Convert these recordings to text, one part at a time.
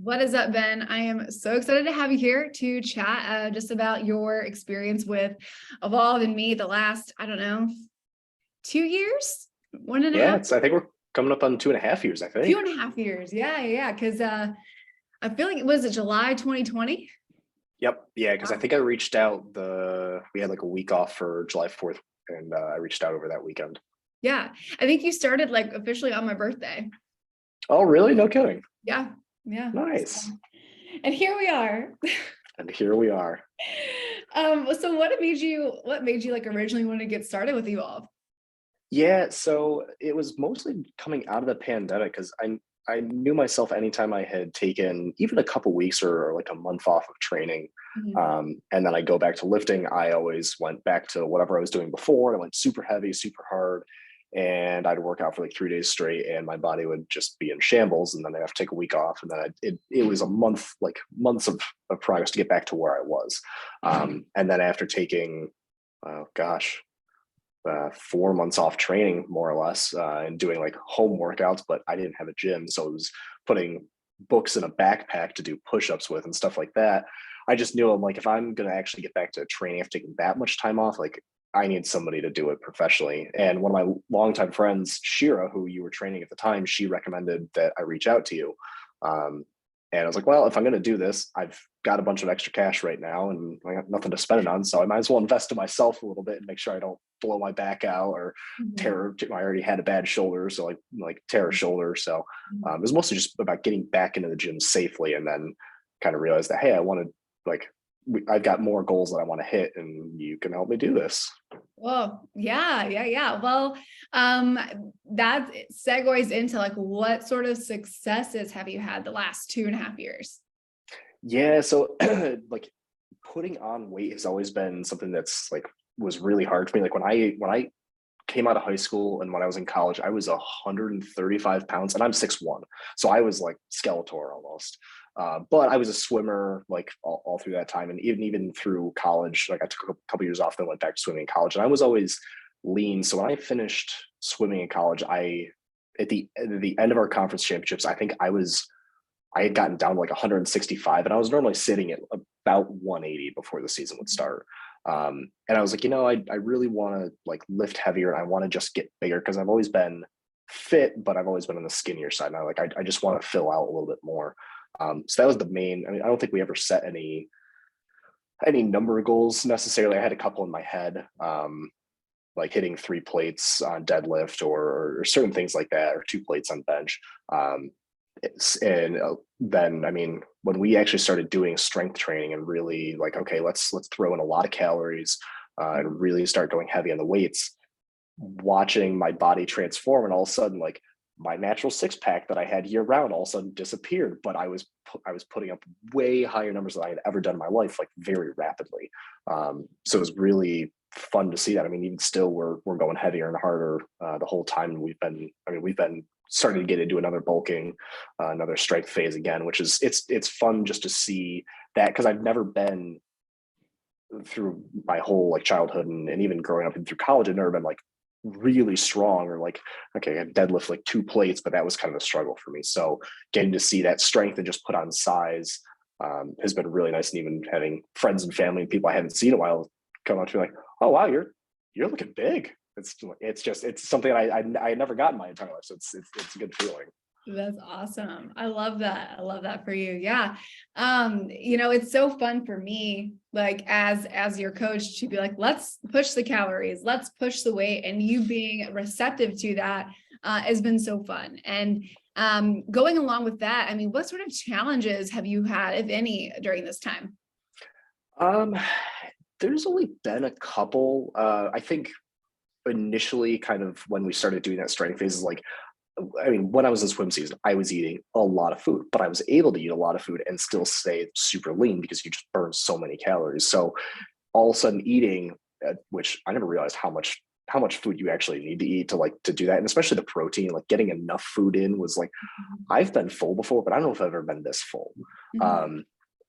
What is up, Ben? I am so excited to have you here to chat just about your experience with Evolve and me the last, I don't know, 2 years, one and a Yeah, half, I think we're coming up on 2.5 years, I two think. and a half years. Yeah. Because I feel like it was July 2020. Yep. Yeah, because I Wow. think I reached out we had like a week off for July 4th, and I reached out over that weekend. Yeah. I think you started like officially on my birthday. Oh, really? No kidding. Yeah. Yeah. Nice. And here we are. And here we are. So what made you like originally want to get started with Evolve? Yeah, so it was mostly coming out of the pandemic because I knew myself anytime I had taken even a couple weeks or like a month off of training, Mhm. and then I go back to lifting, I always went back to whatever I was doing before. And I went super heavy, super hard, and I'd work out for like 3 days straight, and my body would just be in shambles. And then I'd have to take a week off, and then it was a month, like months of progress to get back to where I was. And then after taking, oh gosh, 4 months off training, more or less, and doing like home workouts, but I didn't have a gym. So it was putting books in a backpack to do push-ups with and stuff like that. I just knew I'm like, if I'm going to actually get back to training after taking that much time off, like I need somebody to do it professionally. And one of my longtime friends, Shira, who you were training at the time, she recommended that I reach out to you. Um, and I was like, well, if I'm going to do this, I've got a bunch of extra cash right now and I got nothing to spend it on. So I might as well invest in myself a little bit and make sure I don't blow my back out or Mhm. tear. I already had a bad shoulder, so like tear a shoulder. So Mhm. it was mostly just about getting back into the gym safely, and then kind of realized that hey, I want to like I've got more goals that I want to hit, and you can help me do this. Well, yeah. Well, um, that segues into like what sort of successes have you had the last 2.5 years? Yeah, so like putting on weight has always been something that's like was really hard for me. Like when I came out of high school and when I was in college, I was 135 pounds and I'm 6'1". So I was like Skeletor almost. But I was a swimmer like all through that time. And even through college, like I took a couple years off, then went back to swimming in college. And I was always lean. So when I finished swimming in college, at the end of our conference championships, I had gotten down to like 165, and I was normally sitting at about 180 before the season would start. And I was like, I really want to like lift heavier, and I want to just get bigger because I've always been fit, but I've always been on the skinnier side. And I just want to fill out a little bit more. So that was the main. I mean, I don't think we ever set any number goals necessarily. I had a couple in my head, like hitting 3 plates on deadlift or certain things like that, or 2 plates on bench. And then I mean, when we actually started doing strength training and really like, okay, let's throw in a lot of calories, and really start going heavy on the weights, watching my body transform, and all of a sudden like my natural six-pack that I had year round all of a sudden disappeared, but I was putting up way higher numbers than I had ever done in my life, like very rapidly. So it was really fun to see that. I mean, even still, we're going heavier and harder the whole time. And we've been starting to get into another bulking, another strength phase again, which is it's fun just to see that, because I've never been through my whole like childhood and even growing up and through college, I've never been like really strong or like, okay, I deadlift like 2 plates, but that was kind of a struggle for me. So getting to see that strength and just put on size has been really nice. And even having friends and family and people I haven't seen in a while come up to me like, oh wow, you're looking big. It's something I never got in my entire life. So it's a good feeling. That's awesome. I love that. I love that for you. Yeah. It's so fun for me, like as your coach to be like, let's push the calories, let's push the weight. And you being receptive to that has been so fun. And going along with that, I mean, what sort of challenges have you had, if any, during this time? Um, there's only been a couple. I think initially, kind of when we started doing that strength phase, is like, I mean, when I was in swim season, I was eating a lot of food, but I was able to eat a lot of food and still stay super lean because you just burn so many calories. So all of a sudden eating, which I never realized how much food you actually need to eat to do that, and especially the protein, like getting enough food in was like, I've been full before, but I don't know if I've ever been this full. Mhm. Um,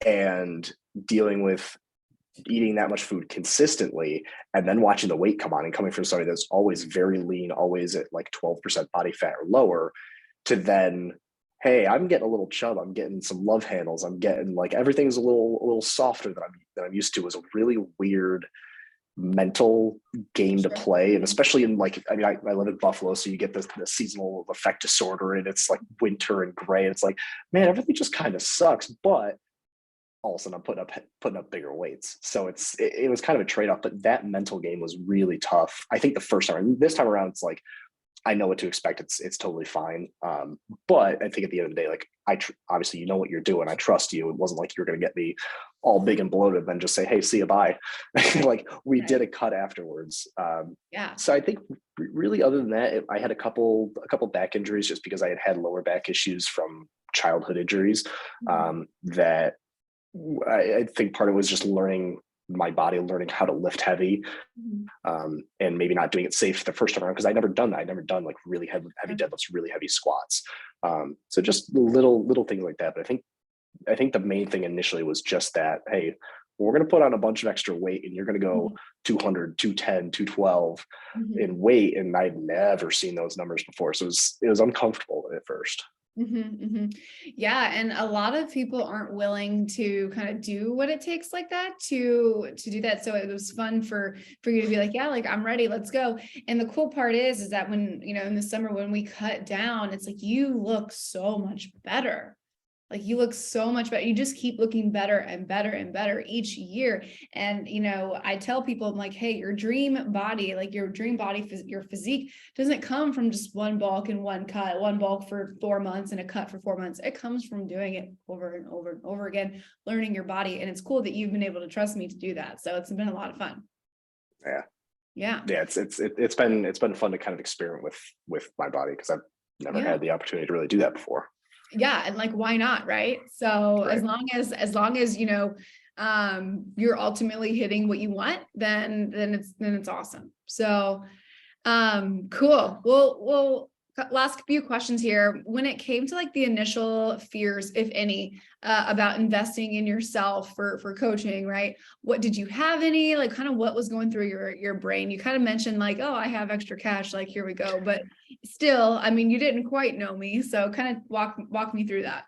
and dealing with eating that much food consistently and then watching the weight come on and coming from somebody that's always very lean, always at like 12% body fat or lower, to then hey, I'm getting a little chub, I'm getting some love handles, I'm getting like everything's a little softer than I'm used to, was a really weird mental game to Sure. play. And especially in like, I mean, I live in Buffalo, so you get the seasonal effect disorder, and it's like winter and gray. It's like, man, everything just kind of sucks. But all of a sudden I'm putting up bigger weights. So it was kind of a trade-off, but that mental game was really tough. I think the first time, this time around, it's like I know what to expect. It's totally fine. But I think at the end of the day, like obviously you know what you're doing. I trust you. It wasn't like you were going to get me all big and bloated, then just say, hey, see you, bye. Like we Right. did a cut afterwards. Yeah. So I think really other than that, I had a couple back injuries just because I had lower back issues from childhood injuries, Mhm. that I think part of it was just learning my body, learning how to lift heavy, Mhm. and maybe not doing it safe the first time around because I'd never done that. I'd never done like really heavy Yeah. deadlifts, really heavy squats. So just little things like that. But I think the main thing initially was just that, hey, we're going to put on a bunch of extra weight and you're going to go Mhm. 200, 210, 212 Mhm. in weight. And I'd never seen those numbers before. So it was uncomfortable at first. Mhm, mhm. Yeah, and a lot of people aren't willing to kind of do what it takes like that to do that. So it was fun for you to be like, yeah, like I'm ready, let's go. And the cool part is that when, in the summer when we cut down, it's like you look so much better. Like you look so much better. You just keep looking better and better and better each year. And, I tell people, I'm like, hey, your dream body, like your dream body, your physique doesn't come from just one bulk and one cut, one bulk for 4 months and a cut for 4 months. It comes from doing it over and over and over again, learning your body. And it's cool that you've been able to trust me to do that. So it's been a lot of fun. Yeah. Yeah. Yeah. It's been fun to kind of experiment with my body because I've never Yeah. had the opportunity to really do that before. Yeah, and like why not, right? So Right. as long as you're ultimately hitting what you want, then it's awesome. So cool. Well, last few questions here. When it came to like the initial fears, if any, about investing in yourself for coaching, right? What did you have any? Like kind of what was going through your brain? You kind of mentioned like, oh, I have extra cash, like here we go. But still, I mean, you didn't quite know me. So kind of walk me through that.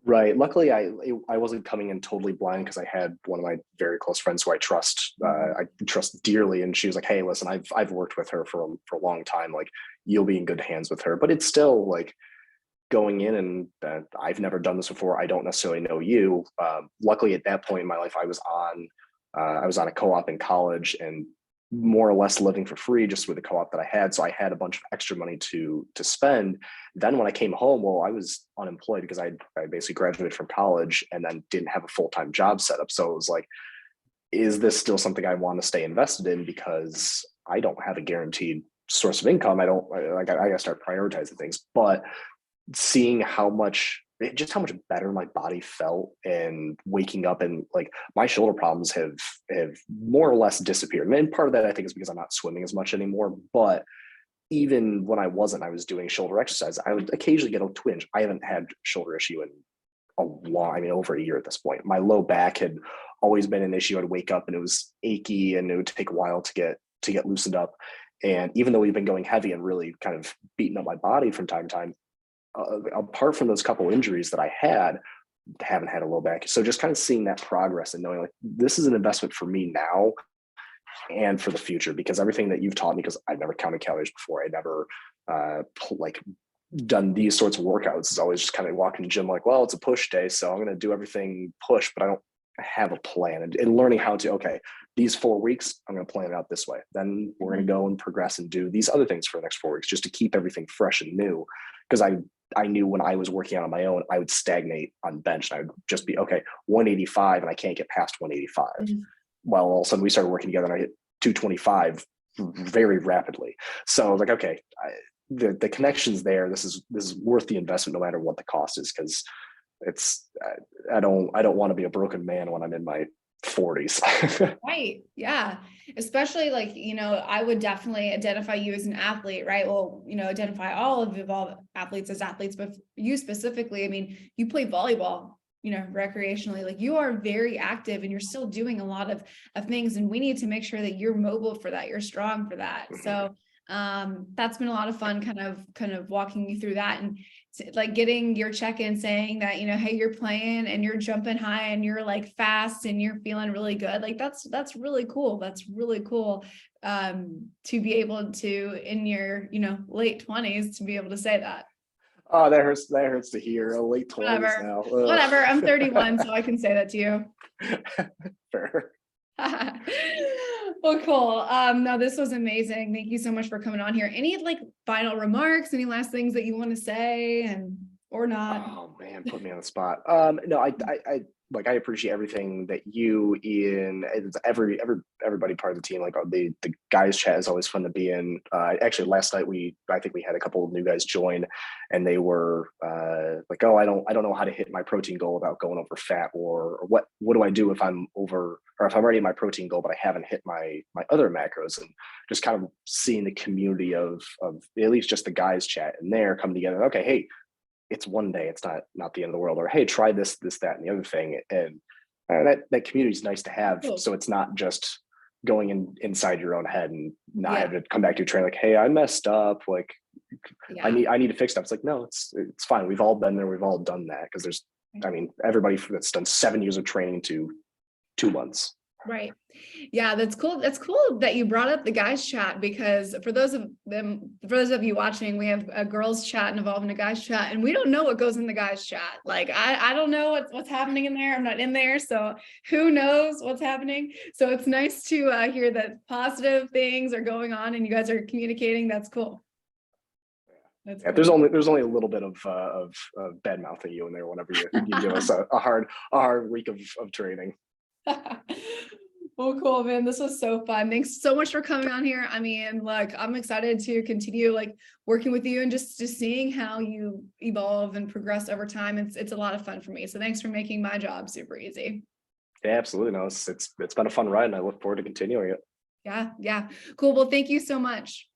Right. Luckily, I wasn't coming in totally blind because I had one of my very close friends who Mhm. I trust dearly, and she was like, "Hey, listen, I've worked with her for a long time. Like, you'll be in good hands with her." But it's still like going in, and I've never done this before. I don't necessarily know you. Luckily, at that point in my life, I was on a co-op in college and more or less living for free just with the co-op that I had. So I had a bunch of extra money to spend. Then when I came home, well, I was unemployed because I basically graduated from college and then didn't have a full-time job set up. So it was like, is this still something I want to stay invested in? Because I don't have a guaranteed source of income. I got to start prioritizing things. But seeing how much better my body felt and waking up, and like my shoulder problems have more or less disappeared. And part of that I think is because I'm not swimming as much anymore. But even when I was doing shoulder exercise, I would occasionally get a twinge. I haven't had shoulder issue in I mean, over a year at this point. My low back had always been an issue. I'd wake up and it was achy and it would take a while to get loosened up. And even though we've been going heavy and really kind of beating up my body from time to time, apart from those couple injuries that I had, haven't had a low back. So just kind of seeing that progress and knowing like this is an investment for me now and for the future, because everything that you've taught me, because I've never counted calories before, I never like done these sorts of workouts. Is always just kind of walking the gym like, well, it's a push day, so I'm going to do everything push, but I don't have a plan. And learning how to, okay, these 4 weeks, I'm going to plan it out this way. Then we're going to Mhm. go and progress and do these other things for the next 4 weeks, just to keep everything fresh and new. Because I knew when I was working out on my own, I would stagnate on bench. And I would just be okay, 185, and I can't get past 185. Mhm. Well, all of a sudden we started working together, and I hit 225 very rapidly. So I was like, okay, the connections there. This is worth the investment, no matter what the cost is, because it's I don't want to be a broken man when I'm in my 40s. Right. Yeah. Especially like, I would definitely identify you as an athlete, right? Well, identify all of the Evolve athletes as athletes, but you specifically, I mean, you play volleyball, recreationally, like you are very active and you're still doing a lot of things. And we need to make sure that you're mobile for that. You're strong for that. Mhm. So that's been a lot of fun kind of walking you through that. And like getting your check-in saying that, you know, hey, you're playing and you're jumping high and you're like fast and you're feeling really good. Like that's really cool. That's really cool. To be able to, in your, you know, late 20s, to be able to say that. Oh, that hurts. That hurts to hear. Late 20s Whatever, now. whatever. I'm Ugh. 31, so I can say that to you. Fair. Well, cool. No, this was amazing. Thank you so much for coming on here. Any like final remarks, any last things that you want to say and or not? Oh man, put me on the spot. No, I like I appreciate everything that you, Ian, and everybody part of the team. Like the guys chat is always fun to be in. Actually, last night I think we had a couple of new guys join, and they were like, oh, I don't know how to hit my protein goal without going over fat, or what do I do if I'm over, or if I'm already at my protein goal but I haven't hit my other macros, and just kind of seeing the community of at least just the guys chat and there come together. Okay, hey, it's one day, it's not the end of the world, or hey, try this, that, and the other thing. And that community is nice to have. Cool. So it's not just going inside your own head and not Yeah. having to come back to your train like, hey, I messed up. Like Yeah. I need to fix stuff. It's like, no, it's fine. We've all been there. We've all done that. Because there's, I mean, everybody that's done 7 years of training to 2 months. Right. Yeah, that's cool. That's cool that you brought up the guys chat, because for those of you watching, we have a girls chat involving a guys chat, and we don't know what goes in the guys chat. Like I don't know what's happening in there. I'm not in there, so who knows what's happening. So it's nice to hear that positive things are going on and you guys are communicating. That's cool. That's Yeah, cool. there's only a little bit of bad mouthing you in there whenever you give us a hard week of training. Well, cool, man. This was so fun. Thanks so much for coming on here. I mean, look, I'm excited to continue like working with you and just seeing how you evolve and progress over time. It's a lot of fun for me. So thanks for making my job super easy. Yeah, absolutely. No, it's been a fun ride, and I look forward to continuing it. Yeah. Cool. Well, thank you so much.